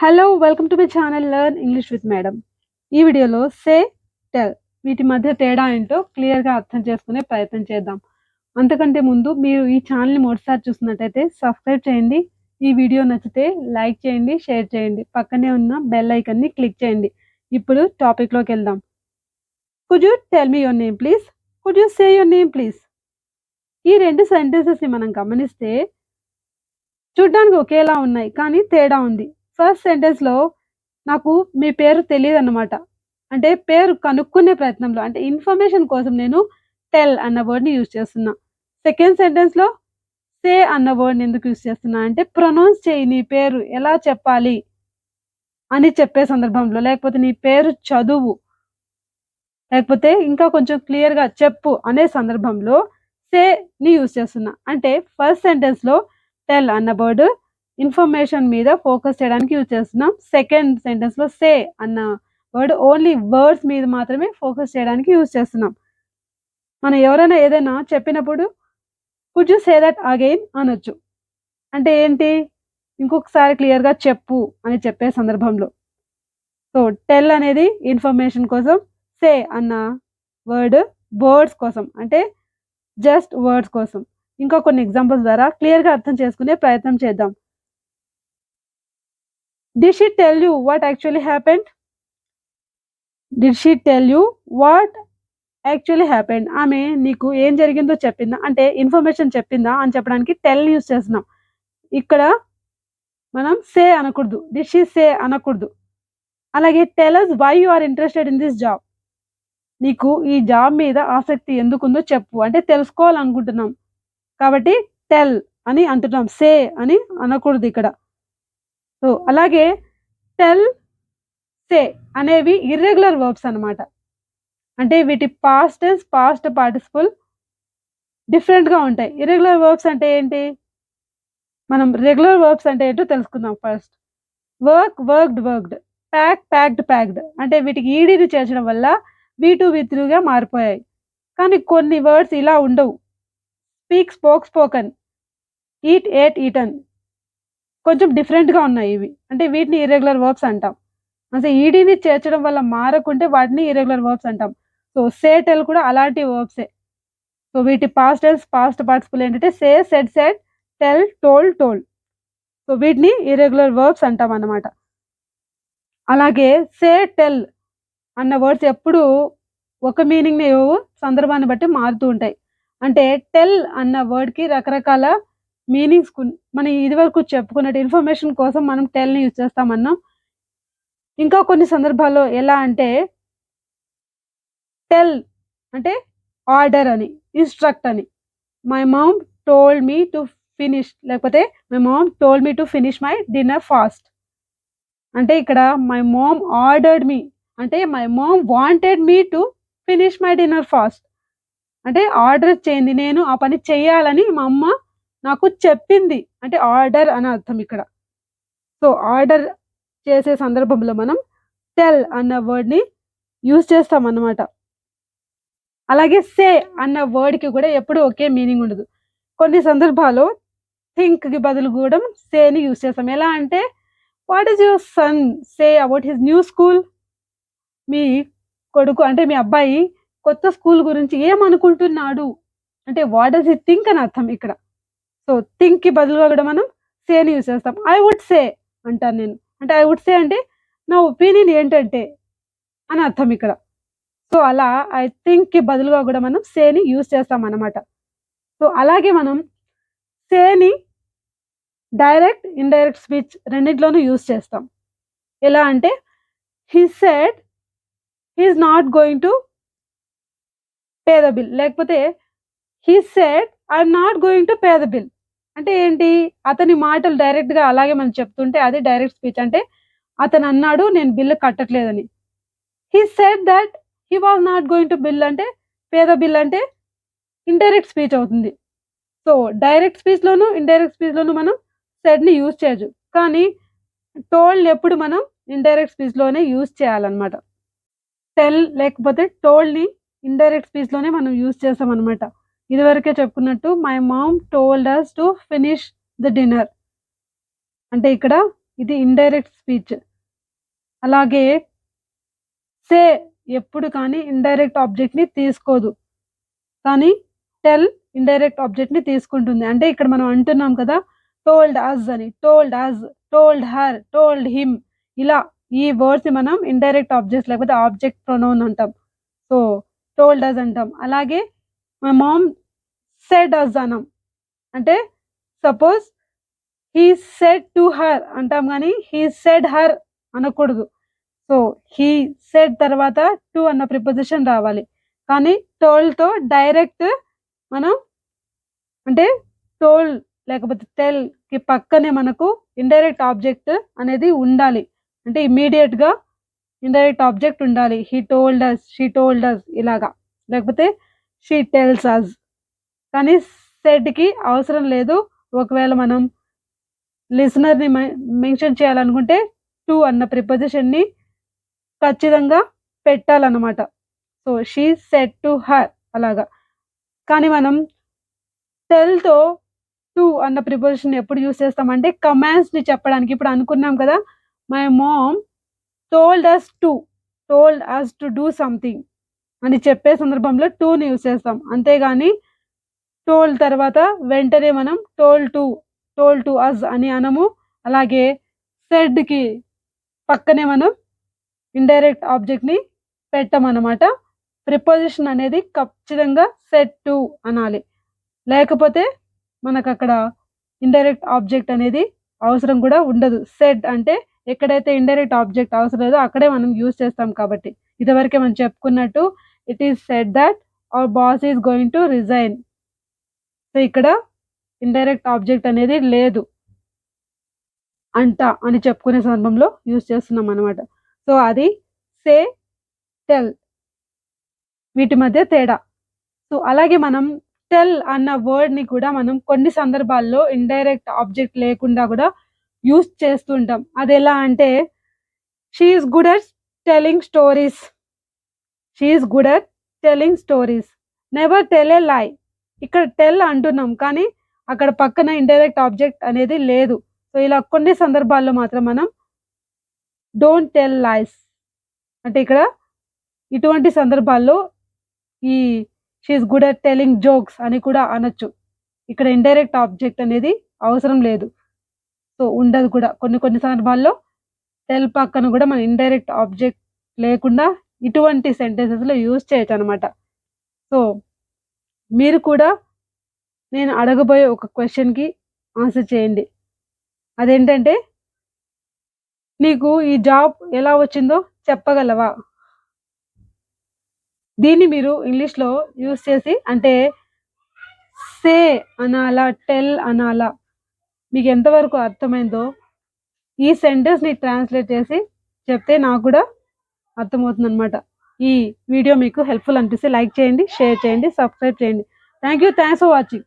Hello! Welcome to my channel learn English with madam. ఈ వీడియోలో సే, tell వీటి మధ్య తేడా ఏంటో క్లియర్‌గా అర్థం చేసుకునే ప్రయత్నం చేద్దాం. అంతకంటే ముందు మీరు ఈ ఛానల్‌ని మొదటిసారి చూస్తున్నట్టయితే సబ్స్క్రైబ్ చేయండి. ఈ వీడియో నచ్చితే లైక్ చేయండి, షేర్ చేయండి. పక్కనే ఉన్న బెల్ ఐకాన్‌ని క్లిక్ చేయండి. ఇప్పుడు టాపిక్‌లోకెళ్దాం. Could you tell me your name please? Could you say your name please? ఈ 2 సెంటెన్సెస్‌ని మనం గమనిస్తే చూడ్డానికి ఒకేలా ఉన్నాయి. కానీ తేడా ఉంది. ఫస్ట్ సెంటెన్స్‌లో నాకు మీ పేరు తెలీదన్నమాట. అంటే పేరు కనుక్కునే ప్రయత్నంలో అంటే ఇన్ఫర్మేషన్ కోసం నేను టెల్ అన్న వర్డ్‌ని యూజ్ చేస్తున్నా. సెకండ్ సెంటెన్స్‌లో సే అన్న వర్డ్‌ని ఎందుకు యూజ్ చేస్తున్నా అంటే ప్రొనౌన్స్ చెయ్యి నీ పేరు ఎలా చెప్పాలి అని చెప్పే సందర్భంలో, లేకపోతే నీ పేరు చదువు, లేకపోతే ఇంకా కొంచెం క్లియర్‌గా చెప్పు అనే సందర్భంలో సేని యూజ్ చేస్తున్నా. అంటే ఫస్ట్ సెంటెన్స్‌లో టెల్ అన్న వర్డ్ ఇన్ఫర్మేషన్ మీద ఫోకస్ చేయడానికి యూజ్ చేస్తున్నాం. సెకండ్ సెంటెన్స్‌లో సే అన్న వర్డ్ ఓన్లీ వర్డ్స్ మీద మాత్రమే ఫోకస్ చేయడానికి యూజ్ చేస్తున్నాం. మనం ఎవరైనా ఏదైనా చెప్పినప్పుడు could you say that again అనొచ్చు. అంటే ఏంటి? ఇంకొకసారి క్లియర్‌గా చెప్పు అని చెప్పే సందర్భంలో. సో, టెల్ అనేది ఇన్ఫర్మేషన్ కోసం, సే అన్న వర్డ్ వర్డ్స్ కోసం. అంటే జస్ట్ వర్డ్స్ కోసం. ఇంకా కొన్ని ఎగ్జాంపుల్స్ ద్వారా క్లియర్‌గా అర్థం చేసుకునే ప్రయత్నం చేద్దాం. Did she tell you what actually happened? Did she tell you what actually happened? ఆమె నీకు ఏం జరిగిందో చెప్పిందా? అంటే ఇన్ఫర్మేషన్ చెప్పిందా అని చెప్పడానికి టెల్ యూజ్ చేస్తున్నాం. ఇక్కడ మనం సే అనకూడదు. డిడ్ షీ సే అనకూడదు. అలాగే tell us why you are interested in this job. నీకు ఈ జాబ్ మీద ఆసక్తి ఎందుకుందో చెప్పు. అంటే తెలుసుకోవాలనుకుంటున్నాం. కాబట్టి టెల్ అని అంటున్నాం. సే అని అనకూడదు ఇక్కడ. సో, అలాగే టెల్, సే అనేవి ఇర్రెగ్యులర్ వర్బ్స్ అన్నమాట. అంటే వీటి పాస్ట్ టెన్స్, పాస్ట్ పార్టిసిపుల్ డిఫరెంట్‌గా ఉంటాయి. ఇర్రెగ్యులర్ వర్బ్స్ అంటే ఏంటి? మనం రెగ్యులర్ వర్బ్స్ అంటే ఏంటో తెలుసుకుందాం first. Work, worked, worked. Pack, packed, packed. అంటే వీటికి ఈడీని చేర్చడం వల్ల వి2గా మారిపోయాయి. కానీ కొన్ని వర్డ్స్ ఇలా ఉండవు. Speak, spoke, spoken. Eat, ate, eaten. కొంచెం డిఫరెంట్‌గా ఉన్నాయి ఇవి. అంటే వీటిని ఇర్రెగ్యులర్ వర్బ్స్ అంటాం. అంటే ఈడీని చేర్చడం వల్ల మారకుంటే వాటిని ఇర్రెగ్యులర్ వర్బ్స్ అంటాం. సో, సే, టెల్ కూడా అలాంటి వర్బ్సే. సో, వీటి పాస్ట్ టెన్స్, పాస్ట్ పార్టిసిపుల్ ఏంటంటే say, said, said, tell, told, told. So, వీటిని ఇర్రెగ్యులర్ వర్బ్స్ అంటామన్నమాట. అలాగే సే, టెల్ అన్న వర్డ్స్ ఎప్పుడూ ఒక మీనింగ్‌ని సందర్భాన్ని బట్టి మారుతూ ఉంటాయి. అంటే టెల్ అన్న వర్డ్‌కి రకరకాల మీనింగ్స్ మనం ఇదివరకు చెప్పుకున్నట్టు ఇన్ఫర్మేషన్ కోసం మనం టెల్‌ని యూజ్ చేస్తామన్నాం. ఇంకా కొన్ని సందర్భాల్లో ఎలా అంటే టెల్ అంటే ఆర్డర్ అని, ఇన్‌స్ట్రక్ట్ అని. My mom told me to finish లేకపోతే my mom told me to finish my dinner fast. అంటే ఇక్కడ మై మామ్ ఆర్డర్డ్ మీ అంటే my mom wanted me to finish my dinner fast. అంటే order చేయండి. నేను ఆ పని చేయాలని మా అమ్మ నాకు చెప్పింది. అంటే ఆర్డర్ అని అర్థం ఇక్కడ. సో, ఆర్డర్ చేసే సందర్భంలో మనం టెల్ అన్న వర్డ్‌ని యూజ్ చేస్తామన్నమాట. అలాగే సే అన్న వర్డ్‌కి కూడా ఎప్పుడూ ఒకే మీనింగ్ ఉండదు. కొన్ని సందర్భాల్లో థింక్‌కి బదులు కూడా సేని యూజ్ చేస్తాం. ఎలా అంటే what is your son say about his new school? మీ కొడుకు అంటే మీ అబ్బాయి కొత్త స్కూల్ గురించి ఏమనుకుంటున్నాడు? అంటే వాట్ డస్ హి థింక్ అని అర్థం ఇక్కడ. సో, థింక్‌కి బదులుగా కూడా మనం సేని యూజ్ చేస్తాం. ఐ వుడ్ సే అంటాను నేను. అంటే ఐ వుడ్ సే అంటే నా ఒపీనియన్ ఏంటంటే అని అర్థం ఇక్కడ. సో, అలా ఐ థింక్‌కి బదులుగా కూడా మనం సేని యూజ్ చేస్తామన్నమాట. సో, అలాగే మనం సేని డైరెక్ట్, ఇండైరెక్ట్ స్పీచ్ రెండిట్లోనూ యూజ్ చేస్తాం. ఎలా అంటే he said he is not going to pay the bill లేకపోతే he said I am not going to pay the bill. అంటే ఏంటి? అతని మాటలు డైరెక్ట్‌గా అలాగే మనం చెప్తుంటే అది డైరెక్ట్ స్పీచ్. అంటే అతను అన్నాడు నేను బిల్ కట్టట్లేదని. He said that he was not going to bill అంటే పే ద బిల్ అంటే ఇండైరెక్ట్ స్పీచ్ అవుతుంది. సో, డైరెక్ట్ స్పీచ్‌లోను, ఇండైరెక్ట్ స్పీచ్‌లోను మనం సెడ్‌ని యూజ్ చేయొచ్చు. కానీ టోల్డ్ ఎప్పుడు మనం ఇండైరెక్ట్ స్పీచ్‌లోనే యూజ్ చేయాలన్నమాట. టెల్ లేకపోతే టోల్డ్‌ని ఇండైరెక్ట్ స్పీచ్‌లోనే మనం యూజ్ చేస్తామన్నమాట. ఇదివరకే చెప్పుకున్నట్టు my mom told us to finish the dinner. అంటే ఇక్కడ ఇది ఇండైరెక్ట్ స్పీచ్. అలాగే సే ఎప్పుడు కానీ ఇండైరెక్ట్ ఆబ్జెక్ట్‌ని తీసుకోదు. కానీ టెల్ ఇండైరెక్ట్ ఆబ్జెక్ట్‌ని తీసుకుంటుంది. అంటే ఇక్కడ మనం అంటున్నాం కదా! టోల్డ్ అస్ అని, told us, told her, told him ఇలా ఈ వర్డ్స్‌ని మనం ఇండైరెక్ట్ ఆబ్జెక్ట్స్ లేకపోతే ఆబ్జెక్ట్ ప్రొనౌన్ అంటాం. సో, టోల్డ్ అస్ అంటాం. అలాగే మై మామ్ సెడ్ అస్ అనం. అంటే suppose he said to her అంటాం గానీ, హి సెడ్ హర్ అనకూడదు. సో, హి సెడ్ తర్వాత టు అన్న ప్రిపోజిషన్ రావాలి. కానీ టోల్డ్‌తో డైరెక్ట్ మనం అంటే టోల్డ్ లేకపోతే టెల్‌కి పక్కనే మనకు ఇండైరెక్ట్ ఆబ్జెక్ట్ అనేది ఉండాలి. అంటే ఇమ్మీడియేట్‌గా ఇండైరెక్ట్ ఆబ్జెక్ట్ ఉండాలి. He told us, she told us ఇలాగా. లేకపోతే షీ టెల్స్ అస్. కానీ సెడ్‌కి అవసరం లేదు. ఒకవేళ మనం లిసనర్‌ని మెన్షన్ చేయాలనుకుంటే టు అన్న ప్రిపోజిషన్‌ని ఖచ్చితంగా పెట్టాలన్నమాట. So, she said to her అలాగా. కానీ మనం టెల్‌తో టు అన్న ప్రిపోజిషన్ ఎప్పుడు యూజ్ చేస్తామంటే కమాండ్స్‌ని చెప్పడానికి. ఇప్పుడు అనుకున్నాం కదా! My mom told us to, told us to do something అని చెప్పే సందర్భంలో టుని యూజ్ చేస్తాం. అంతేగాని టోల్డ్ తర్వాత వెంటనే మనం టోల్డ్ టు అస్ అని అనము. అలాగే సెడ్‌కి పక్కనే మనం ఇండైరెక్ట్ ఆబ్జెక్ట్‌ని పెట్టమనమాట. ప్రిపోజిషన్ అనేది ఖచ్చితంగా సెడ్ టు అనాలి. లేకపోతే మనకక్కడ ఇండైరెక్ట్ ఆబ్జెక్ట్ అనేది అవసరం కూడా ఉండదు. సెడ్ అంటే ఎక్కడైతే ఇండైరెక్ట్ ఆబ్జెక్ట్ అవసరం లేదో అక్కడే మనం యూజ్ చేస్తాం కాబట్టి. ఇదివరకే మనం చెప్పుకున్నట్టు it is said that our boss is going to resign. So, ఇక్కడ ఇండైరెక్ట్ ఆబ్జెక్ట్ అనేది లేదు. అంట అని చెప్పుకునే సందర్భంలో యూజ్ చేస్తున్నామనమాట. సో, అది సే, టెల్ వీటి మధ్య తేడా. సో, అలాగే మనం టెల్ అన్న వర్డ్‌ని కూడా మనం కొన్ని సందర్భాల్లో ఇండైరెక్ట్ ఆబ్జెక్ట్ లేకుండా కూడా యూజ్ చేస్తూ ఉంటాం. అదెలా అంటే she is good at telling stories. She is good at telling stories. Never tell a లై. ఇక్కడ టెల్ అంటున్నాం. కానీ అక్కడ పక్కన ఇండైరెక్ట్ ఆబ్జెక్ట్ అనేది లేదు. సో, ఇలా కొన్ని సందర్భాల్లో మాత్రం మనం డోంట్ టెల్ లైస్ అంటే ఇక్కడ ఇటువంటి సందర్భాల్లో ఈ she is good at telling jokes అని కూడా అనొచ్చు. ఇక్కడ ఇండైరెక్ట్ ఆబ్జెక్ట్ అనేది అవసరం లేదు. సో, ఉండదు కూడా. కొన్ని కొన్ని సందర్భాల్లో టెల్ పక్కన కూడా మనం ఇండైరెక్ట్ ఆబ్జెక్ట్ లేకుండా ఇటువంటి సెంటెన్సెస్‌లో యూజ్ చేయొచ్చనమాట. సో, మీరు కూడా నేను అడగబోయే ఒక క్వెషన్‌కి ఆన్సర్ చేయండి. అదేంటంటే, నీకు ఈ జాబ్ ఎలా వచ్చిందో చెప్పగలవా? దీన్ని మీరు ఇంగ్లీష్‌లో యూజ్ చేసి అంటే సే అనాలా? టెల్ అనాలా? మీకు ఎంతవరకు అర్థమైందో ఈ సెంటెన్స్‌ని ట్రాన్స్‌లేట్ చేసి చెప్తే నాకు కూడా అర్థమవుతుందనమాట. ఈ వీడియో మీకు హెల్ప్‌ఫుల్ అనిపిస్తే లైక్ చేయండి, షేర్ చేయండి, సబ్స్క్రైబ్ చేయండి. Thanks for watching.